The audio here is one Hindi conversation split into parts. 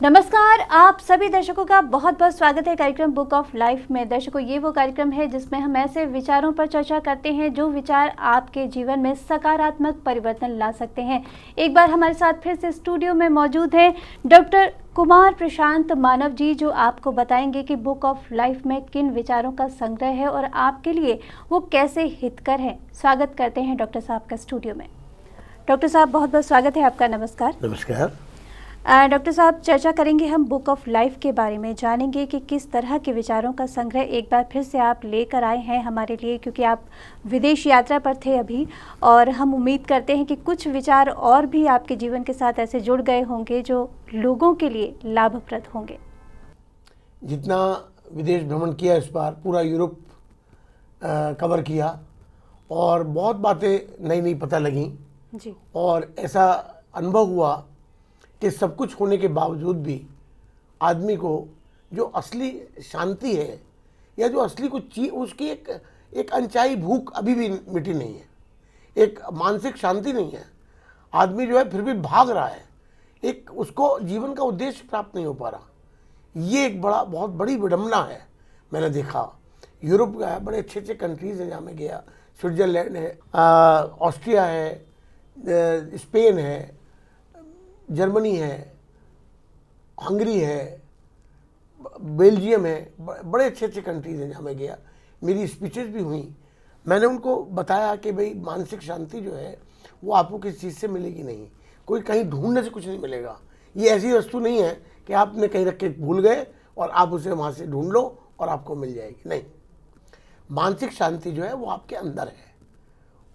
नमस्कार, आप सभी दर्शकों का बहुत बहुत स्वागत है कार्यक्रम बुक ऑफ लाइफ में। दर्शकों, ये वो कार्यक्रम है जिसमें हम ऐसे विचारों पर चर्चा करते हैं जो विचार आपके जीवन में सकारात्मक परिवर्तन ला सकते हैं। एक बार हमारे साथ फिर से स्टूडियो में मौजूद हैं डॉक्टर कुमार प्रशांत मानव जी, जो आपको बताएंगे कि बुक ऑफ लाइफ में किन विचारों का संग्रह है और आपके लिए वो कैसे हितकर है। स्वागत करते हैं डॉक्टर साहब का स्टूडियो में। डॉक्टर साहब, बहुत बहुत स्वागत है आपका। नमस्कार। नमस्कार। डॉक्टर साहब, चर्चा करेंगे हम बुक ऑफ लाइफ के बारे में, जानेंगे कि किस तरह के विचारों का संग्रह एक बार फिर से आप लेकर आए हैं हमारे लिए, क्योंकि आप विदेश यात्रा पर थे अभी, और हम उम्मीद करते हैं कि कुछ विचार और भी आपके जीवन के साथ ऐसे जुड़ गए होंगे जो लोगों के लिए लाभप्रद होंगे। जितना विदेश भ्रमण किया इस बार, पूरा यूरोप कवर किया और बहुत बातें नई नई पता लगी जी। और ऐसा अनुभव हुआ कि सब कुछ होने के बावजूद भी आदमी को जो असली शांति है या जो असली कुछ चीज, उसकी एक अनचाही भूख अभी भी मिटी नहीं है, एक मानसिक शांति नहीं है। आदमी जो है फिर भी भाग रहा है, एक उसको जीवन का उद्देश्य प्राप्त नहीं हो पा रहा। ये एक बहुत बड़ी विडंबना है। मैंने देखा यूरोप का है, बड़े अच्छे अच्छे कंट्रीज हैं जहाँ मैं गया। स्विट्जरलैंड है, ऑस्ट्रिया है, स्पेन है, जर्मनी है, हंगरी है, बेल्जियम है, बड़े अच्छे अच्छे कंट्रीज हैं जहाँ मैं गया। मेरी स्पीचेस भी हुई। मैंने उनको बताया कि भाई मानसिक शांति जो है वो आपको किसी चीज़ से मिलेगी नहीं, कोई कहीं ढूंढने से कुछ नहीं मिलेगा। ये ऐसी वस्तु नहीं है कि आपने कहीं रख के भूल गए और आप उसे वहाँ से ढूंढ लो और आपको मिल जाएगी। नहीं, मानसिक शांति जो है वो आपके अंदर है,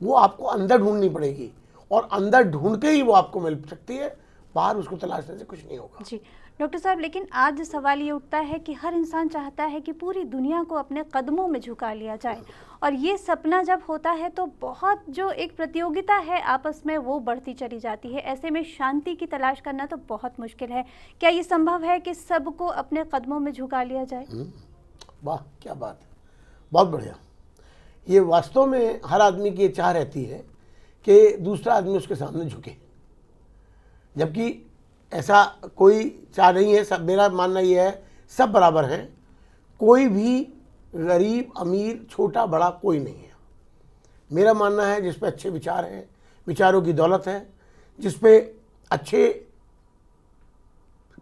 वो आपको अंदर ढूंढनी पड़ेगी और अंदर ढूंढ के ही वो आपको मिल सकती है, बाहर उसको तलाशने से कुछ नहीं होगा। जी डॉक्टर साहब, लेकिन आज सवाल ये उठता है कि हर इंसान चाहता है कि पूरी दुनिया को अपने कदमों में झुका लिया जाए, और ये सपना जब होता है तो बहुत जो एक प्रतियोगिता है आपस में वो बढ़ती चली जाती है। ऐसे में शांति की तलाश करना तो बहुत मुश्किल है। क्या ये संभव है कि सबको अपने कदमों में झुका लिया जाए? वाह, क्या बात है, बहुत बढ़िया। ये वास्तव में हर आदमी की ये चाह रहती है कि दूसरा आदमी उसके सामने झुके, जबकि ऐसा कोई चाह नहीं है। सब, मेरा मानना ये है, सब बराबर हैं। कोई भी गरीब अमीर छोटा बड़ा कोई नहीं है। मेरा मानना है जिस पे अच्छे विचार हैं, विचारों की दौलत है, जिस पे अच्छे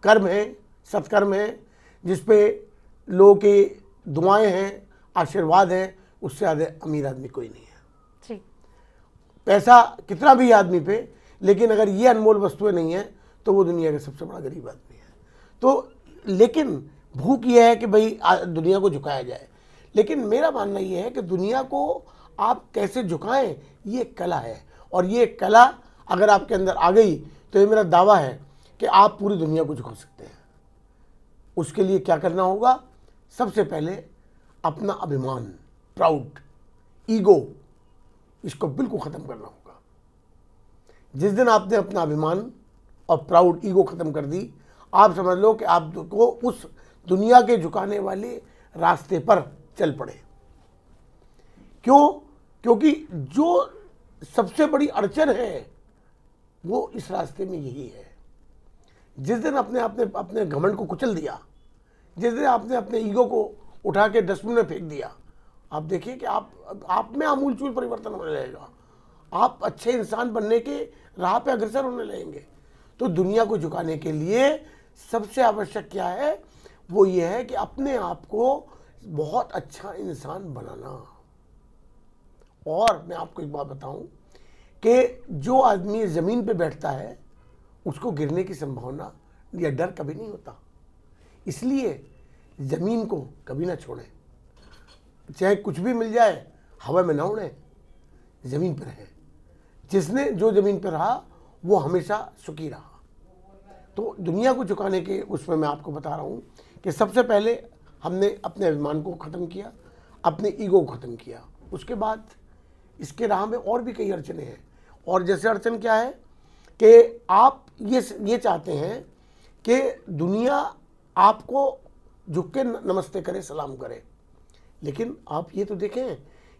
कर्म हैं, सत्कर्म हैं, जिस पे लोगों की दुआएं हैं, आशीर्वाद हैं, उससे ज़्यादा अमीर आदमी कोई नहीं है। जी। पैसा कितना भी आदमी पे, लेकिन अगर ये अनमोल वस्तुएं नहीं हैं तो वो दुनिया का सबसे बड़ा गरीब आदमी है। तो लेकिन भूख ये है कि भाई दुनिया को झुकाया जाए। लेकिन मेरा मानना ये है कि दुनिया को आप कैसे झुकाएं, ये एक कला है, और ये कला अगर आपके अंदर आ गई तो ये मेरा दावा है कि आप पूरी दुनिया को झुका सकते हैं। उसके लिए क्या करना होगा? सबसे पहले अपना अभिमान, प्राउड, ईगो, इसको बिल्कुल ख़त्म करना होगा। जिस दिन आपने अपना अभिमान और प्राउड, ईगो ख़त्म कर दी, आप समझ लो कि आपको उस दुनिया के झुकाने वाले रास्ते पर चल पड़े। क्यों? क्योंकि जो सबसे बड़ी अड़चन है वो इस रास्ते में यही है। जिस दिन अपने घमंड को कुचल दिया, जिस दिन आपने अपने ईगो को उठा के डस्टबिन में फेंक दिया, आप देखिए कि आप में आमूलचूल परिवर्तन होने लगेगा। आप अच्छे इंसान बनने के राह पे अग्रसर होने लगेंगे। तो दुनिया को झुकाने के लिए सबसे आवश्यक क्या है? वो ये है कि अपने आप को बहुत अच्छा इंसान बनाना। और मैं आपको एक बात बताऊं कि जो आदमी ज़मीन पे बैठता है उसको गिरने की संभावना या डर कभी नहीं होता। इसलिए ज़मीन को कभी ना छोड़ें, चाहे कुछ भी मिल जाए, हवा में ना उड़े, ज़मीन पर रहे। जिसने जो ज़मीन पर रहा वो हमेशा सुखी रहा। तो दुनिया को झुकाने के उसमें मैं आपको बता रहा हूँ कि सबसे पहले हमने अपने अभिमान को ख़त्म किया, अपने ईगो को ख़त्म किया। उसके बाद इसके राह में और भी कई अड़चने हैं। और जैसे अड़चन क्या है कि आप ये चाहते हैं कि दुनिया आपको झुक के नमस्ते करे, सलाम करे, लेकिन आप ये तो देखें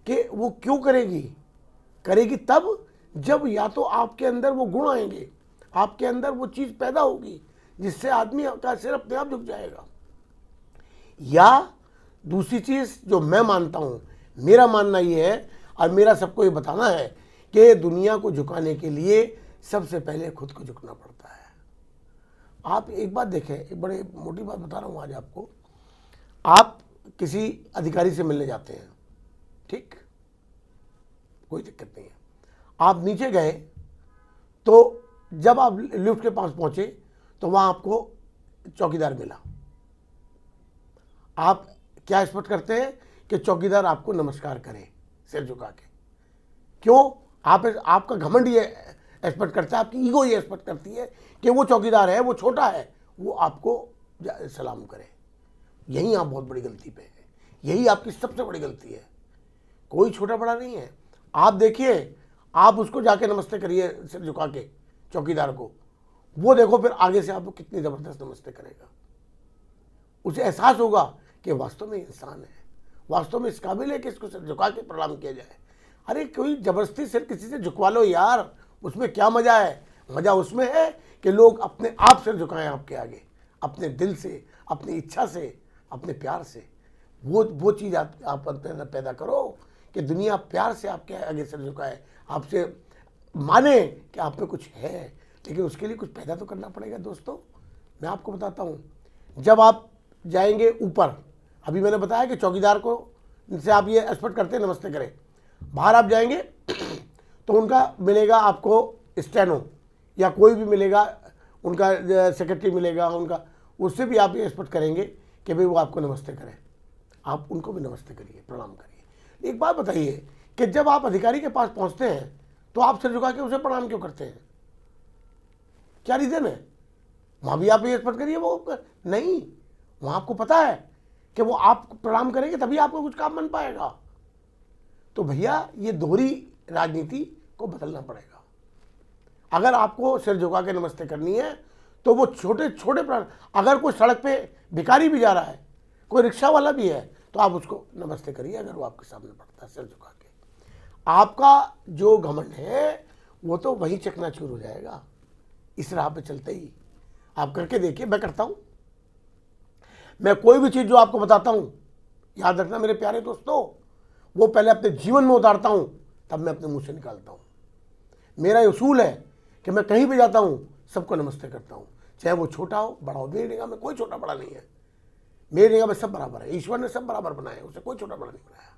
कि वो क्यों करेगी तब जब या तो आपके अंदर वो गुण आएंगे, आपके अंदर वो चीज़ पैदा होगी जिससे आदमी का सिर अपने आप झुक जाएगा। या दूसरी चीज़ जो मैं मानता हूँ, मेरा मानना ये है और मेरा सबको ये बताना है कि दुनिया को झुकाने के लिए सबसे पहले खुद को झुकना पड़ता है। आप एक बात देखें, एक बड़े मोटी बात बता रहा हूँ आज आपको। आप किसी अधिकारी से मिलने जाते हैं, ठीक, कोई दिक्कत नहीं है। आप नीचे गए तो जब आप लिफ्ट के पास पहुंचे तो वहां आपको चौकीदार मिला। आप क्या एक्सपेक्ट करते हैं कि चौकीदार आपको नमस्कार करे सिर झुका के? क्यों? आपका घमंड ये एक्सपेक्ट करता है, आपकी ईगो ये एक्सपेक्ट करती है कि वो चौकीदार है, वो छोटा है, वो आपको सलाम करे। यही आप बहुत बड़ी गलती पे है, यही आपकी सबसे बड़ी गलती है। कोई छोटा बड़ा नहीं है। आप देखिए, आप उसको जाके नमस्ते करिए सिर झुका के चौकीदार को, वो देखो फिर आगे से आपको कितनी ज़बरदस्त नमस्ते करेगा। उसे एहसास होगा कि वास्तव में इंसान है, वास्तव में इस काबिल है कि इसको सिर झुका के प्रणाम किया जाए। अरे कोई ज़बरदस्ती सिर किसी से झुकवा लो यार, उसमें क्या मज़ा है? मज़ा उसमें है कि लोग अपने आप सिर झुकाएं आपके आगे, अपने दिल से, अपनी इच्छा से, अपने प्यार से। वो चीज़ आप पैदा करो कि दुनिया प्यार से आपके आगे सिर झुकाए, आपसे माने कि आप में कुछ है। लेकिन उसके लिए कुछ पैदा तो करना पड़ेगा दोस्तों। मैं आपको बताता हूँ, जब आप जाएंगे ऊपर, अभी मैंने बताया कि चौकीदार को से आप ये एक्सपेक्ट करते हैं नमस्ते करें। बाहर आप जाएंगे तो उनका मिलेगा आपको स्टेनो या कोई भी मिलेगा, उनका सेक्रेटरी मिलेगा उनका, उससे भी आप ये एक्सपेक्ट करेंगे कि भाई वो आपको नमस्ते करें। आप उनको भी नमस्ते करिए, प्रणाम करिए। एक बात बताइए कि जब आप अधिकारी के पास पहुंचते हैं तो आप सिर झुका के उसे प्रणाम क्यों करते हैं? क्या रीज़न है? वहाँ भी आप ये एक्सपेक्ट करिए वो नहीं, वहाँ आपको पता है कि वो आप प्रणाम करेंगे तभी आपको कुछ काम बन पाएगा। तो भैया ये दोहरी राजनीति को बदलना पड़ेगा। अगर आपको सिर झुका के नमस्ते करनी है तो वो छोटे छोटे अगर कोई सड़क पे भिखारी भी जा रहा है, कोई रिक्शा वाला भी है, तो आप उसको नमस्ते करिए अगर वो आपके सामने पड़ता है सिर झुका के। आपका जो घमंड है वो तो वहीं चकनाचूर हो जाएगा इस राह पे चलते ही। आप करके देखिए, मैं करता हूँ। मैं कोई भी चीज़ जो आपको बताता हूँ, याद रखना मेरे प्यारे दोस्तों, वो पहले अपने जीवन में उतारता हूँ तब मैं अपने मुंह से निकालता हूँ। मेरा उसूल है कि मैं कहीं भी जाता हूँ सबको नमस्ते करता हूँ, चाहे वो छोटा हो बड़ा हो। मेरी निगाह में कोई छोटा बड़ा नहीं है, मेरी निगाह में सब बराबर है। ईश्वर ने सब बराबर बनाया है, उसे कोई छोटा बड़ा नहीं बनाया।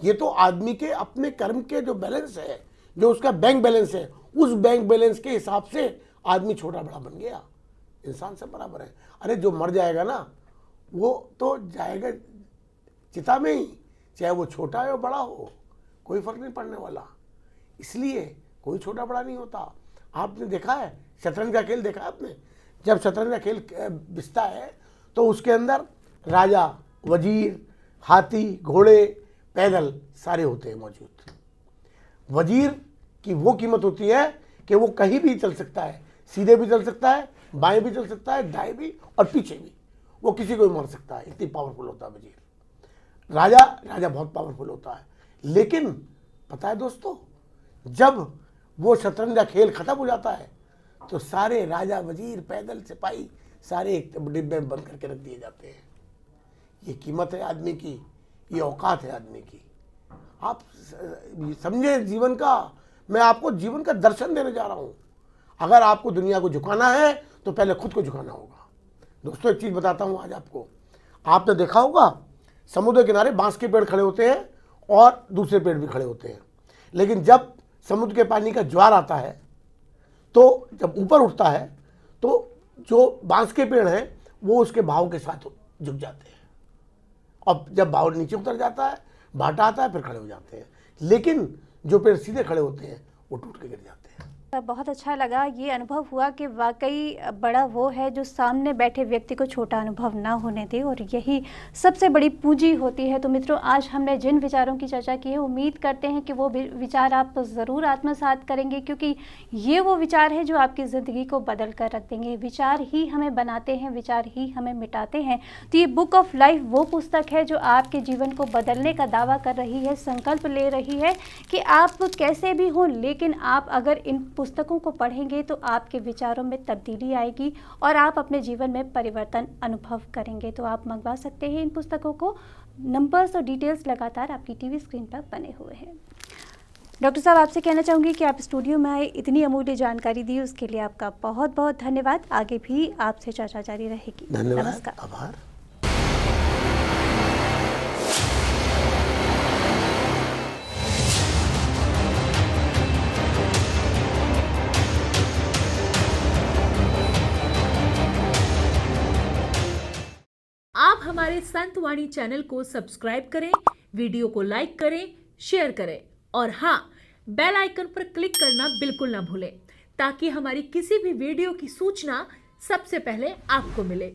ये तो आदमी के अपने कर्म के जो बैलेंस है, जो उसका बैंक बैलेंस है, उस बैंक बैलेंस के हिसाब से आदमी छोटा बड़ा बन गया। इंसान सब बराबर है। अरे जो मर जाएगा ना वो तो जाएगा चिता में ही, चाहे वो छोटा हो बड़ा हो, कोई फर्क नहीं पड़ने वाला। इसलिए कोई छोटा बड़ा नहीं होता। आपने देखा है शतरंज का खेल, देखा है आपने? जब शतरंज का खेल बिछता है तो उसके अंदर राजा, वजीर, हाथी, घोड़े, पैदल सारे होते हैं मौजूद। वजीर की वो कीमत होती है कि वो कहीं भी चल सकता है, सीधे भी चल सकता है, बाएं भी चल सकता है, दाएं भी और पीछे भी, वो किसी को भी मार सकता है। इतनी पावरफुल होता है वजीर। राजा बहुत पावरफुल होता है। लेकिन पता है दोस्तों, जब वो शतरंज का खेल खत्म हो जाता है तो सारे राजा, वजीर, पैदल, सिपाही सारे एक डिब्बे में बंद करके रख दिए जाते हैं। ये कीमत है आदमी की, ये औकात है आदमी की। आप समझे जीवन का। मैं आपको जीवन का दर्शन देने जा रहा हूं। अगर आपको दुनिया को झुकाना है तो पहले खुद को झुकाना होगा। दोस्तों एक चीज बताता हूं आज आपको। आपने देखा होगा समुद्र किनारे बांस के पेड़ खड़े होते हैं और दूसरे पेड़ भी खड़े होते हैं, लेकिन जब समुद्र के पानी का ज्वार आता है तो जब ऊपर उठता है तो जो बांस के पेड़ हैं वो उसके भाव के साथ झुक जाते हैं, और जब भाव नीचे उतर जाता है, भाटा आता है, फिर खड़े हो जाते हैं। लेकिन जो पेड़ सीधे खड़े होते हैं वो टूट के गिर जाते हैं। बहुत अच्छा लगा। ये अनुभव हुआ कि वाकई बड़ा वो है जो सामने बैठे व्यक्ति को छोटा अनुभव ना होने दे, और यही सबसे बड़ी पूंजी होती है। तो मित्रों, आज हमने जिन विचारों की चर्चा की है, उम्मीद करते हैं कि वो विचार आप ज़रूर आत्मसात करेंगे, क्योंकि ये वो विचार है जो आपकी ज़िंदगी को बदल कर रख देंगे। विचार ही हमें बनाते हैं, विचार ही हमें मिटाते हैं। तो ये बुक ऑफ लाइफ वो पुस्तक है जो आपके जीवन को बदलने का दावा कर रही है, संकल्प ले रही है कि आप कैसे भी हों, लेकिन आप अगर इन पुस्तकों को पढ़ेंगे तो आपके विचारों में तब्दीली आएगी और आप अपने जीवन में परिवर्तन अनुभव करेंगे। तो आप मंगवा सकते हैं इन पुस्तकों को। नंबर्स और डिटेल्स लगातार आपकी टीवी स्क्रीन पर बने हुए हैं। डॉक्टर साहब, आपसे कहना चाहूँगी कि आप स्टूडियो में आए, इतनी अमूल्य जानकारी दी, उसके लिए आपका बहुत बहुत धन्यवाद। आगे भी आपसे चर्चा जारी रहेगी। धन्यवाद, नमस्कार। आभार। आप हमारे संत वाणी चैनल को सब्सक्राइब करें, वीडियो को लाइक करें, शेयर करें और हाँ, बेल आइकन पर क्लिक करना बिल्कुल ना भूलें ताकि हमारी किसी भी वीडियो की सूचना सबसे पहले आपको मिले।